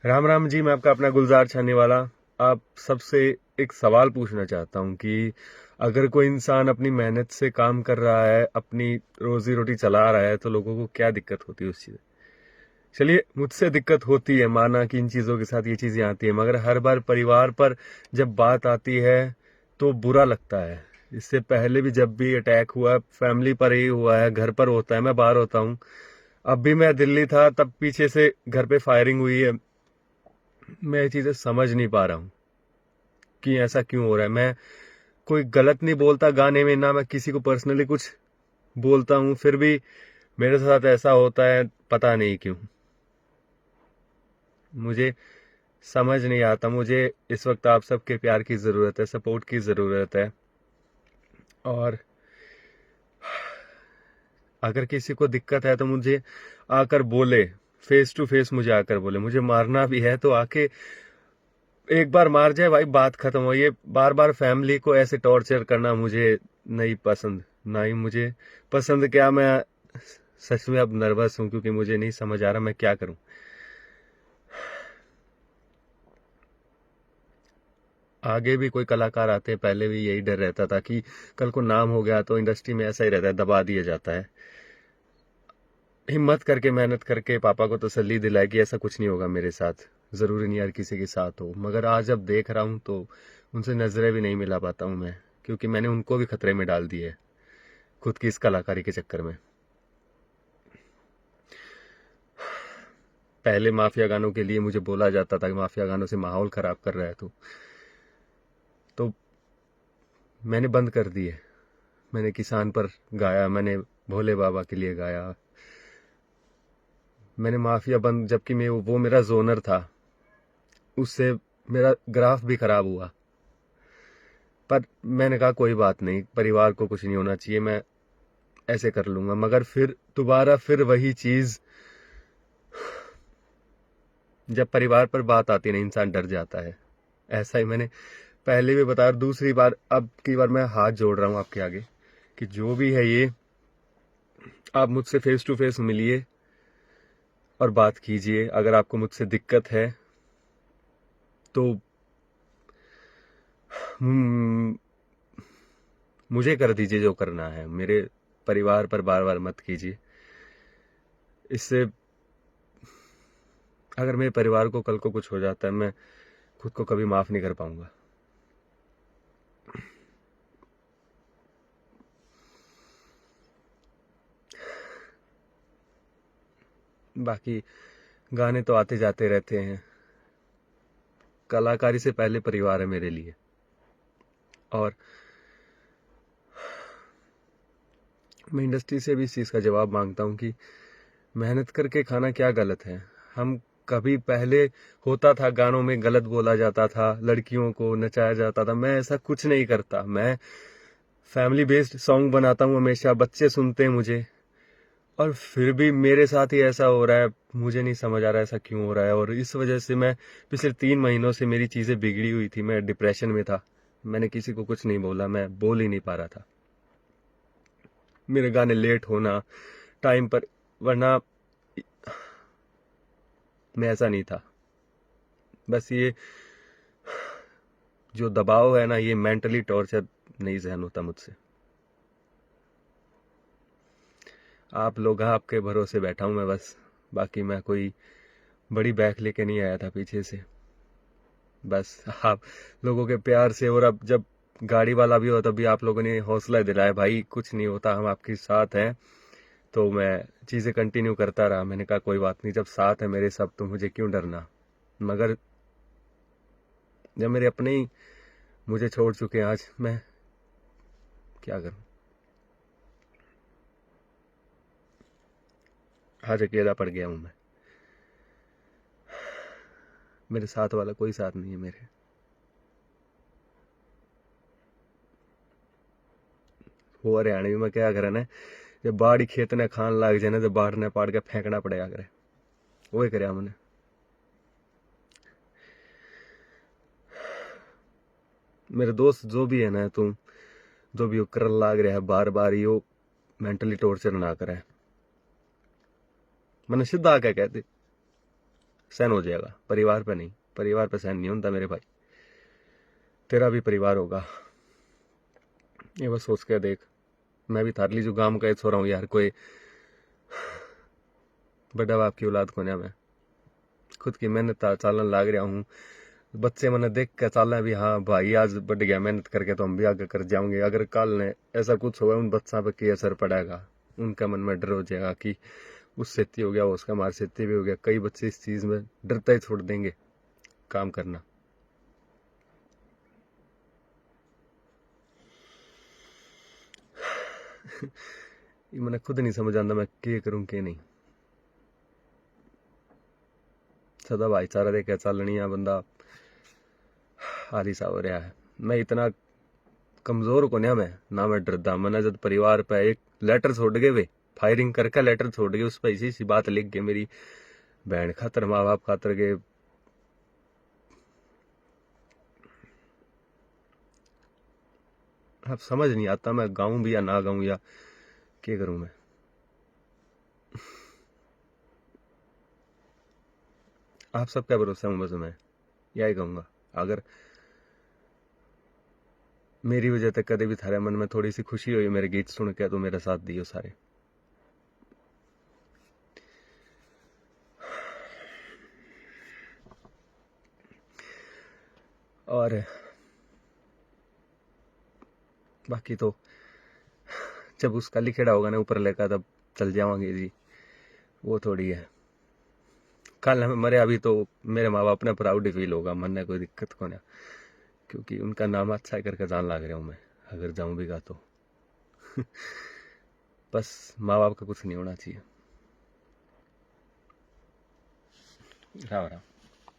राम राम जी। मैं आपका अपना गुलजार छाने वाला आप सबसे एक सवाल पूछना चाहता हूँ कि अगर कोई इंसान अपनी मेहनत से काम कर रहा है, अपनी रोजी रोटी चला रहा है, तो लोगों को क्या दिक्कत होती है उस चीज़। चलिए, मुझसे दिक्कत होती है, माना कि इन चीज़ों के साथ ये चीज़ें आती है, मगर हर बार परिवार पर जब बात आती है तो बुरा लगता है। इससे पहले भी जब भी अटैक हुआ है, फैमिली पर ही हुआ है, घर पर होता है, मैं बाहर होता हूँ। अब भी मैं दिल्ली था, तब पीछे से घर पे फायरिंग हुई है। मैं ये चीज़ें समझ नहीं पा रहा हूँ कि ऐसा क्यों हो रहा है। मैं कोई गलत नहीं बोलता गाने में, ना मैं किसी को पर्सनली कुछ बोलता हूँ, फिर भी मेरे साथ ऐसा होता है, पता नहीं क्यों। मुझे समझ नहीं आता। मुझे इस वक्त आप सबके प्यार की ज़रूरत है, सपोर्ट की ज़रूरत है। और अगर किसी को दिक्कत है तो मुझे आकर बोले, फेस टू फेस मुझे आकर बोले। मुझे मारना भी है तो आके एक बार मार जाए भाई, बात खत्म हो। ये बार बार फैमिली को ऐसे टॉर्चर करना मुझे नहीं पसंद। ना ही मुझे पसंद, क्या मैं सच में अब नर्वस हूं, क्योंकि मुझे नहीं समझ आ रहा मैं क्या करूं। आगे भी कोई कलाकार आते हैं, पहले भी यही डर रहता था कि कल को नाम हो गया तो इंडस्ट्री में ऐसा ही रहता है, दबा दिया जाता है। हिम्मत करके मेहनत करके पापा को तसल्ली दिलाई कि ऐसा कुछ नहीं होगा मेरे साथ। जरूरी नहीं हर किसी के साथ हो, मगर आज जब देख रहा हूं तो उनसे नजरें भी नहीं मिला पाता हूं मैं, क्योंकि मैंने उनको भी खतरे में डाल दिया है खुद की इस कलाकारी के चक्कर में। पहले माफिया गानों के लिए मुझे बोला जाता था कि माफिया गानों से माहौल खराब कर रहा है, तो मैंने बंद कर दिए। मैंने किसान पर गाया, मैंने भोले बाबा के लिए गाया, मैंने माफिया बंद, जबकि मैं वो मेरा जोनर था। उससे मेरा ग्राफ भी खराब हुआ, पर मैंने कहा कोई बात नहीं, परिवार को कुछ नहीं होना चाहिए, मैं ऐसे कर लूंगा। मगर फिर दोबारा फिर वही चीज, जब परिवार पर बात आती है ना, इंसान डर जाता है। ऐसा ही मैंने पहले भी बताया, और दूसरी बार अब की बार मैं हाथ जोड़ रहा हूं आपके आगे कि जो भी है ये, आप मुझसे फेस टू फेस मिलिए और बात कीजिए। अगर आपको मुझसे दिक्कत है तो हम्म, मुझे कर दीजिए जो करना है, मेरे परिवार पर बार बार मत कीजिए। इससे अगर मेरे परिवार को कल को कुछ हो जाता है, मैं खुद को कभी माफ नहीं कर पाऊंगा। बाकी गाने तो आते जाते रहते हैं। कलाकारी से पहले परिवार है मेरे लिए। और मैं इंडस्ट्री से भी इस चीज़ का जवाब मांगता हूँ कि मेहनत करके खाना क्या गलत है। हम कभी पहले होता था गानों में गलत बोला जाता था, लड़कियों को नचाया जाता था, मैं ऐसा कुछ नहीं करता। मैं फैमिली बेस्ड सॉन्ग बनाता हूँ हमेशा, बच्चे सुनते हैं मुझे। और फिर भी मेरे साथ ही ऐसा हो रहा है, मुझे नहीं समझ आ रहा है ऐसा क्यों हो रहा है। और इस वजह से मैं पिछले 3 महीनों से मेरी चीज़ें बिगड़ी हुई थी, मैं डिप्रेशन में था। मैंने किसी को कुछ नहीं बोला, मैं बोल ही नहीं पा रहा था। मेरे गाने लेट होना टाइम पर, वरना मैं ऐसा नहीं था। बस ये जो दबाव है ना, ये मेंटली टॉर्चर नहीं सहन होता मुझसे। आप लोग हैं, आपके भरोसे बैठा हूं मैं बस। बाकी मैं कोई बड़ी बैक लेके नहीं आया था पीछे से। बस आप लोगों के प्यार से, और अब जब गाड़ी वाला भी हो तब भी आप लोगों ने हौसला दिलाया, भाई कुछ नहीं होता, हम आपके साथ हैं। तो मैं चीज़ें कंटिन्यू करता रहा। मैंने कहा कोई बात नहीं, जब साथ है मेरे सब तो मुझे क्यों डरना। मगर जब मेरे अपने ही मुझे छोड़ चुके हैं, आज मैं क्या करूं। आज अकेला पड़ गया हूं मैं। मेरे साथ वाला कोई साथ नहीं है मेरे। वो हरियाणवी में क्या करे ना, जब बाड़ी खेत ने खान लग जाए ना, तो बाढ़ ने पाड़ के फेंकना पड़ेगा करे। वही करे हमने। मेरे दोस्त जो भी है ना, तुम जो भी कर लाग रहा है बार बार, यो मेंटली टॉर्चर ना करे। मैंने सीधा क्या कहते, सहन हो जाएगा, परिवार पे नहीं, परिवार पे सहन नहीं होता मेरे भाई। तेरा भी परिवार होगा, ये बस सोच के देख। मैं भी थारली जो गांव का छोरा हूँ यार, कोई बड़ा बाप की औलाद को ना, मैं खुद की मेहनत चालन लाग रहा हूँ। बच्चे मैंने देख के चाल भी, हाँ भाई आज बढ़ गया मेहनत करके तो हम भी आगे कर जाओगे। अगर कल ने ऐसा कुछ हुआ, उन बच्चा पे क्या असर पड़ेगा, उनका मन में डर हो जाएगा कि उस सेती हो गया, उसका हमारे सेती भी हो गया। कई बच्चे इस चीज में डरता ही छोड़ देंगे काम करना। ये मैंने खुद नहीं समझ आता मैं क्या करूं क्या नहीं। सदा भाईचारा दे के चलनी है बंदा आदि सा हो रहा है। मैं इतना कमजोर को नहीं, मैं ना मैं डरदा। मैंने जब परिवार पे एक लेटर छोड़ गए, वे फायरिंग करके लेटर छोड़ गए, उस पर इसी सी बात लिख गए, मेरी बहन खातर, माँ बाप खातर के। अब समझ नहीं आता मैं गाऊं भी या ना गाऊं, या क्या करूं मैं। आप सबका भरोसा हूं, बस मैं यही कहूंगा। अगर मेरी वजह से कभी भी थारे मन में थोड़ी सी खुशी हुई मेरे गीत सुन के, तो मेरा साथ दियो सारे। और बाकी तो जब उसका लिखेड़ा होगा ना ऊपर लेकर, तब चल जावांगे जी। वो थोड़ी है, कल हमें मरे अभी तो मेरे माँ बाप ने प्राउड फील होगा, मन में कोई दिक्कत को ना, क्योंकि उनका नाम अच्छा करके जान लग रहा हूँ मैं, अगर जाऊं भी गा तो। बस माँ बाप का कुछ नहीं होना चाहिए। राम राम।